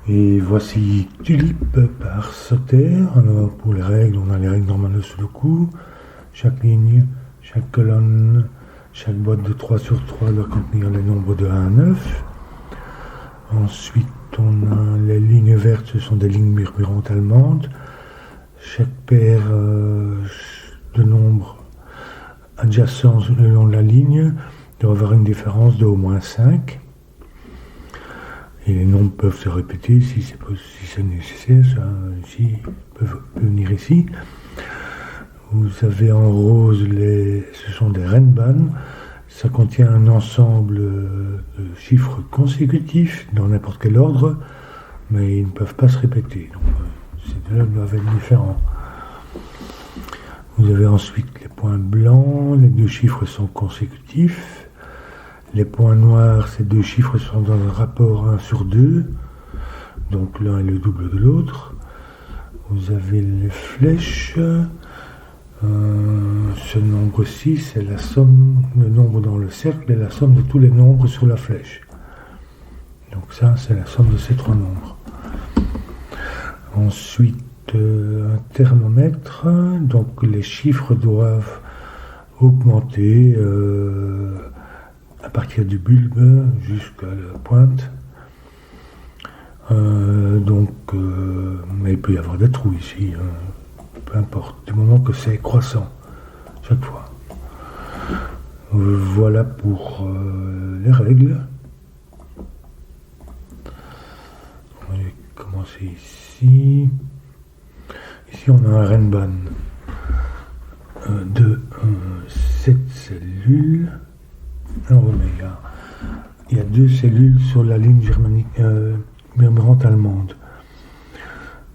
Et voici Tulipe par Sauter. Alors pour les règles, on a les règles normales sous le coup. Chaque ligne, chaque colonne, chaque boîte de 3 sur 3 doit contenir les nombres de 1 à 9. Ensuite, on a les lignes vertes, ce sont des lignes murmurantes allemandes. Chaque paire de nombres adjacents le long de la ligne doit avoir une différence de au moins 5. Et les nombres peuvent se répéter si c'est nécessaire. Ça, ici, peuvent venir ici. Vous avez en rose, ce sont des Renban. Ça contient un ensemble de chiffres consécutifs dans n'importe quel ordre, mais ils ne peuvent pas se répéter. Donc, ces deux-là doivent être différents. Vous avez ensuite les points blancs. Les deux chiffres sont consécutifs. Les points noirs, ces deux chiffres sont dans un rapport 1 sur 2, donc l'un est le double de l'autre. Vous avez les flèches, ce nombre 6 c'est la somme, le nombre dans le cercle est la somme de tous les nombres sur la flèche. Donc ça, c'est la somme de ces trois nombres. Ensuite, un thermomètre, donc les chiffres doivent augmenter à partir du bulbe jusqu'à la pointe. Mais il peut y avoir des trous ici, peu importe, du moment que c'est croissant, chaque fois. Voilà pour les règles. On va commencer ici. Ici, on a un Renban de 7 cellules. Alors, il y a 2 cellules sur la ligne germanique murmurante allemande.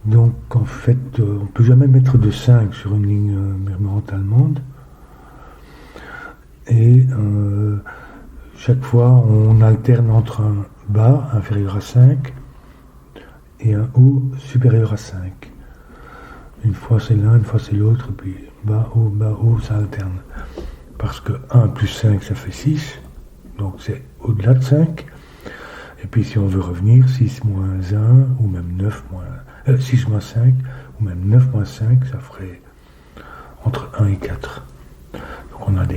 Donc en fait, on ne peut jamais mettre de 5 sur une ligne murmurante allemande. Et chaque fois, on alterne entre un bas inférieur à 5 et un haut supérieur à 5. Une fois c'est l'un, une fois c'est l'autre, et puis bas, haut, ça alterne. Parce que 1 plus 5, ça fait 6, donc c'est au-delà de 5. Et puis si on veut revenir, 6 moins 1, ou même 6 moins 5, ou même 9 moins 5, ça ferait entre 1 et 4. Donc on a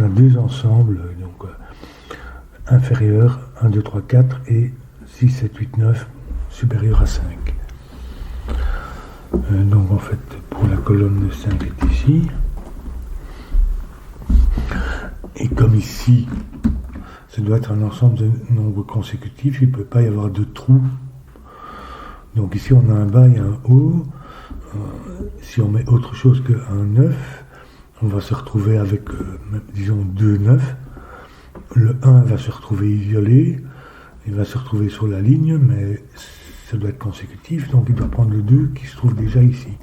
2 ensembles, donc inférieurs, 1, 2, 3, 4, et 6, 7, 8, 9, supérieur à 5. Donc en fait, pour la colonne de 5 est ici. Et comme ici, ça doit être un ensemble de nombres consécutifs, il ne peut pas y avoir de trous. Donc ici, on a un bas et un haut. Si on met autre chose qu'un 9, on va se retrouver avec, disons, 2 9. Le 1 va se retrouver isolé, il va se retrouver sur la ligne, mais ça doit être consécutif, donc il doit prendre le 2 qui se trouve déjà ici.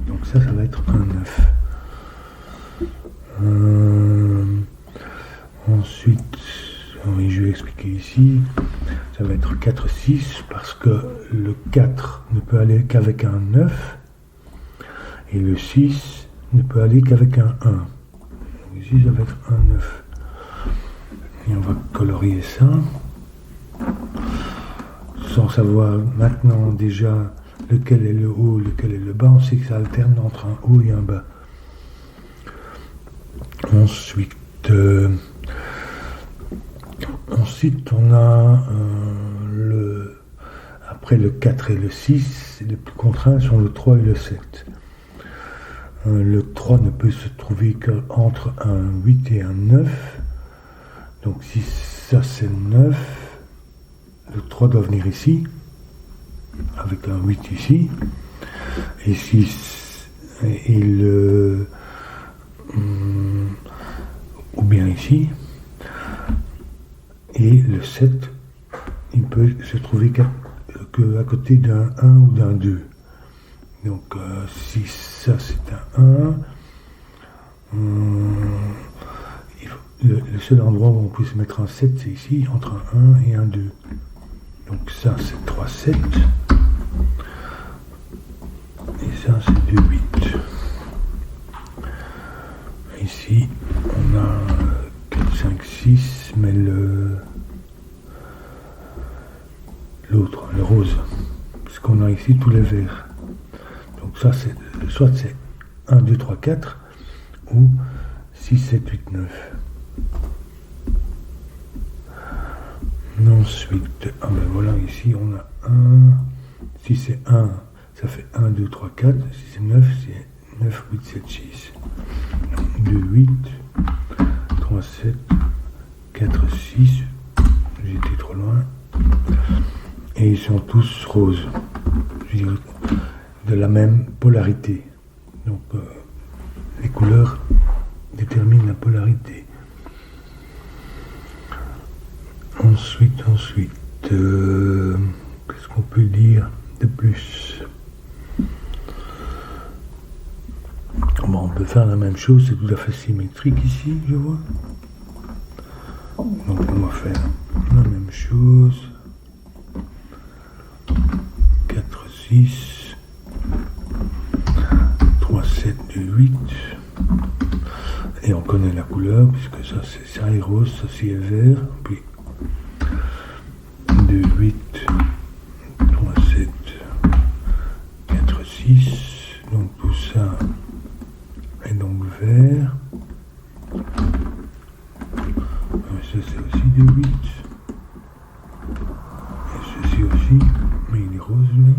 Donc ça va être un 9. Ensuite, oui, je vais expliquer ici, ça va être 4, 6, parce que le 4 ne peut aller qu'avec un 9, et le 6 ne peut aller qu'avec un 1. Donc ici, ça va être un 9. Et on va colorier ça. Sans savoir maintenant déjà lequel est le haut, lequel est le bas, on sait que ça alterne entre un haut et un bas. Ensuite, on a après le 4 et le 6, les plus contraints sont le 3 et le 7. Le 3 ne peut se trouver qu'entre un 8 et un 9. Donc si ça c'est 9, le 3 doit venir ici, avec un 8 ici, et 6, et ou bien ici, et le 7, il peut se trouver qu'à côté d'un 1 ou d'un 2. Donc si ça c'est un 1, le seul endroit où on peut se mettre un 7, c'est ici, entre un 1 et un 2. Donc ça c'est 3, 7. Et ça c'est 2, 8. Ici on a 4, 5, 6, mais l'autre, le rose, puisqu'on a ici tous les verts. Donc ça, c'est soit c'est 1, 2, 3, 4 ou 6, 7, 8, 9. Ensuite, ah ben voilà, ici on a 1, si c'est 1, ça fait 1, 2, 3, 4, si c'est 9, c'est 9, 8, 7, 6. 2, 8, 3, 7, 4, 6, j'étais trop loin. Et ils sont tous roses, je dirais, de la même polarité. Donc les couleurs déterminent la polarité. Ensuite, qu'est-ce qu'on peut dire de plus? Bon, on peut faire la même chose, c'est tout à fait symétrique ici, je vois. Donc on va faire la même chose. 4, 6, 3, 7, 2, 8. Et on connaît la couleur, puisque ça est rose, ça est vert. Puis 2, 8, 3, 7, 4, 6. Donc tout ça est donc vert. Ça c'est aussi 2, 8. Et ceci aussi, mais il est rose lui.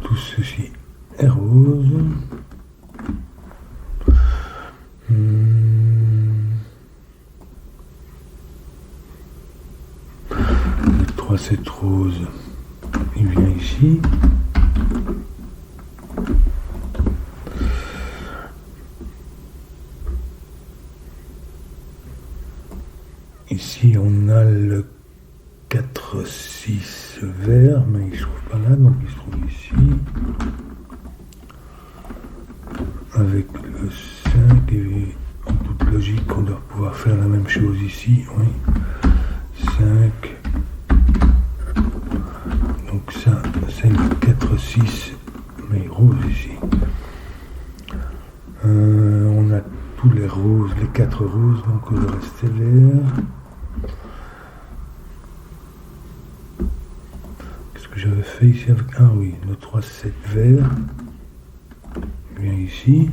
Tout ceci est rose. Le 3, 7 rose, il vient ici. Ici, on a le 4, 6 vert, mais il ne se trouve pas là, donc il se trouve ici. Avec le 5, et en toute logique, on doit pouvoir faire la même chose ici, oui. 5. Donc ça, c'est le 4, 6, mais rose ici. On a tous les roses, les 4 roses, donc le reste est vert. Qu'est-ce que j'avais fait ici avec... Ah oui, le 3, 7 vert. Il vient ici.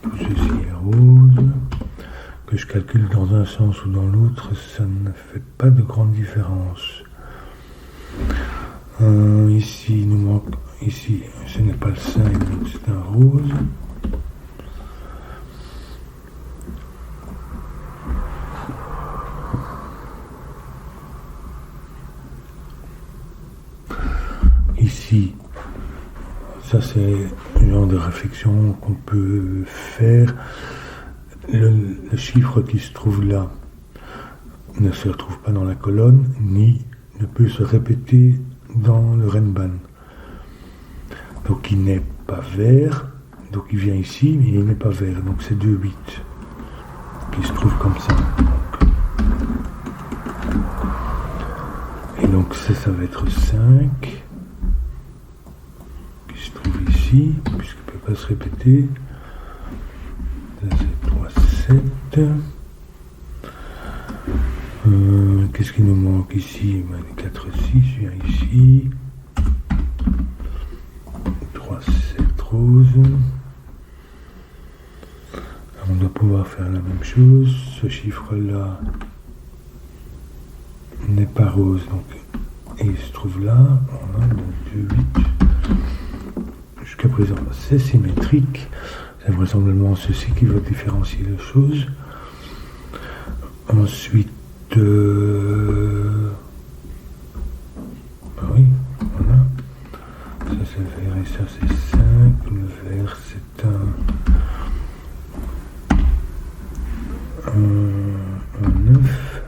Tout ceci est rose. Que je calcule dans un sens ou dans l'autre, ça ne fait pas de grande différence. Ici, il nous manque... Ici, ce n'est pas le 5, donc c'est un rose. Ici, ça c'est le genre de réflexion qu'on peut faire. Le chiffre qui se trouve là ne se retrouve pas dans la colonne, ni ne peut se répéter dans le Renban. Donc il n'est pas vert, donc il vient ici, mais il n'est pas vert, donc c'est 2, 8 qui se trouve comme ça. Et donc ça va être 5 qui se trouve ici, puisqu'il ne peut pas se répéter. Ça c'est 3, 7. Qu'est-ce qui nous manque ici? Le 4, 6 vient ici. 3, 7 rose. On doit pouvoir faire la même chose. Ce chiffre-là n'est pas rose, donc, et il se trouve là. Voilà, donc 2, 8. Jusqu'à présent, c'est symétrique. C'est vraisemblablement ceci qui va différencier les choses. Ensuite, oui, voilà. Ça c'est vert et ça c'est 5. Le vert c'est un 9.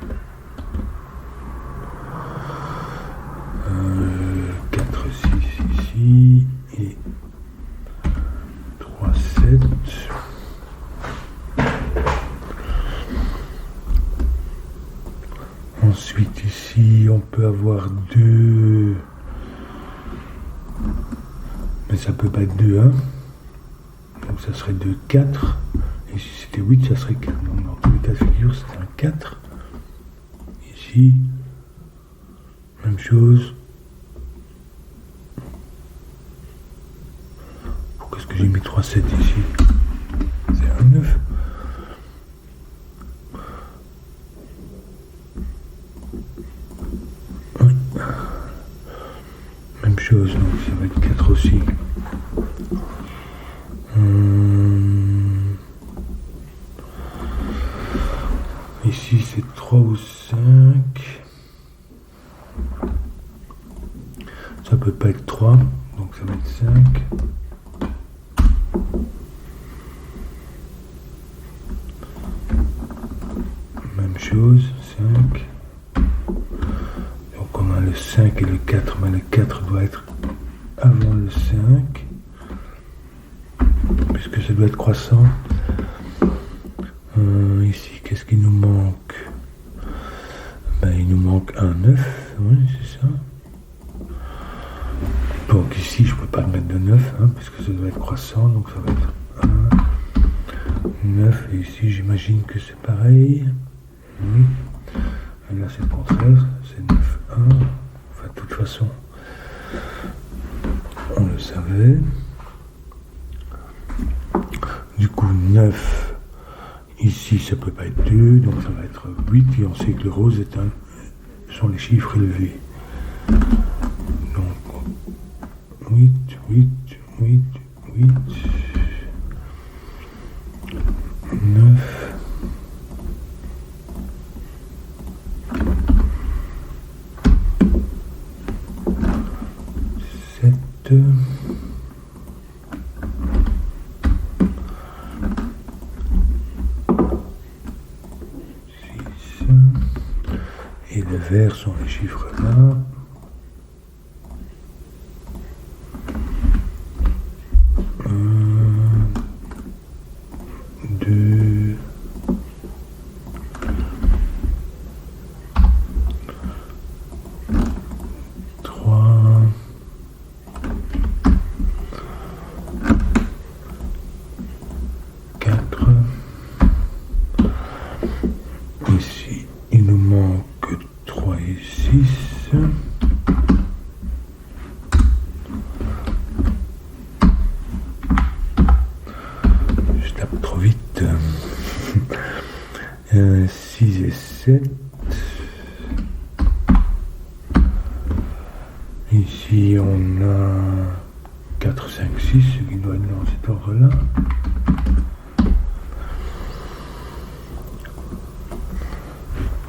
4, 6 ici et 3, 7. Ensuite ici on peut avoir 2, mais ça peut pas être 2, 1, donc ça serait 2, 4, et si c'était 8 ça serait 4, donc dans tous les 4. Ici, même chose. Pourquoi est-ce que j'ai mis 3, 7 ici? C'est un 9. Oui. Même chose, donc ça va être 4 aussi. Ici c'est 3 ou 5. Ça peut pas être 3, donc ça va être 5. Même chose, 5. Donc on a le 5 et le 4, mais le 4 doit être avant le 5, puisque ça doit être croissant. Ici, qu'est-ce qu'il nous manque? Il nous manque un 9, oui, c'est ça. Donc ici, je ne peux pas mettre de 9, puisque ça doit être croissant, donc ça va être 1, 9, et ici, j'imagine que c'est pareil. Oui. Et là, c'est le contraire, c'est 9, 1. Enfin, de toute façon, on le savait. Du coup, 9. Ici, ça peut pas être 2, donc ça va être 8, et on sait que le rose sont les chiffres élevés. Donc, 8, 8, 8, 8, 9, 7, et les verts sont les chiffres là. 1, 2, 3, 4. Ici, il nous manque 3 et 6. Je tape trop vite. 6 et 7. Ici, on a 4, 5, 6, ce qui doit être dans cet ordre-là.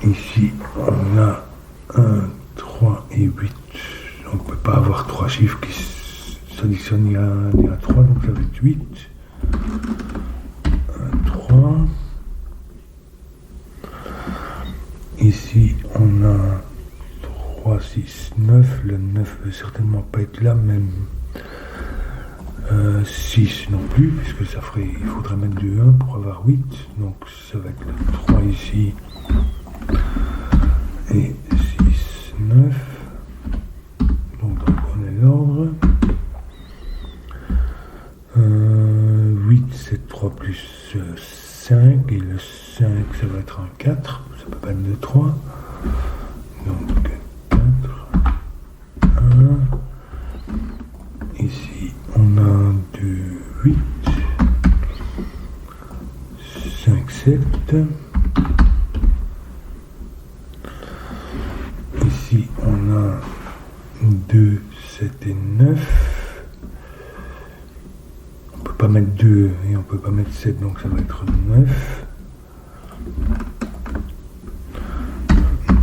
Ici, on a 1, 3 et 8. On ne peut pas avoir 3 chiffres qui s'additionnent ni à 3, donc ça va être 8. 1, 3. Ici, on a 3, 6, 9. Le 9 ne peut certainement pas être là, même 6 non plus, puisque ça ferait, il faudrait mettre 2, 1 pour avoir 8. Donc ça va être le 3 ici. Et 6, 9. Donc on est l'ordre. 8, c'est 3 plus 5. Et le 5, ça va être un 4. Ça peut pas être 2, 3. Donc 4, 1. Ici, on a 1, 2, 8. 5, 7. Ici, on a 2, 7 et 9. On peut pas mettre 2 et on peut pas mettre 7, donc ça va être 9.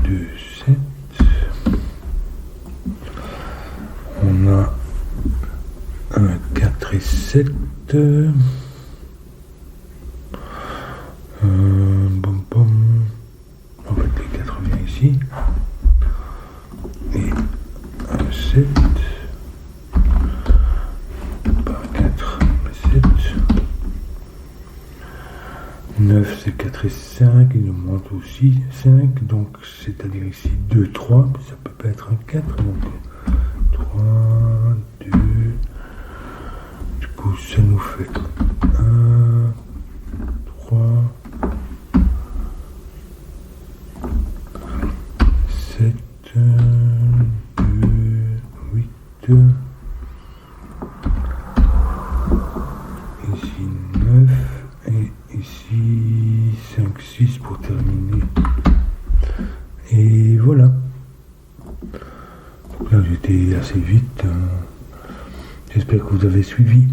2, 7. On a 1, 4 et 7. Bom, bom. En fait, les 4 vient ici. Et 1, 7. Pas 4, mais 7. 9, c'est 4 et 5. Il nous manque aussi 5. Donc, c'est-à-dire ici 2, 3. Ça peut pas être un 4. Donc, 3, 2. Du coup, ça nous fait 1, 3, Ici 9. Et ici 5, 6 pour terminer. Et voilà. Donc là j'étais assez vite. J'espère que vous avez suivi.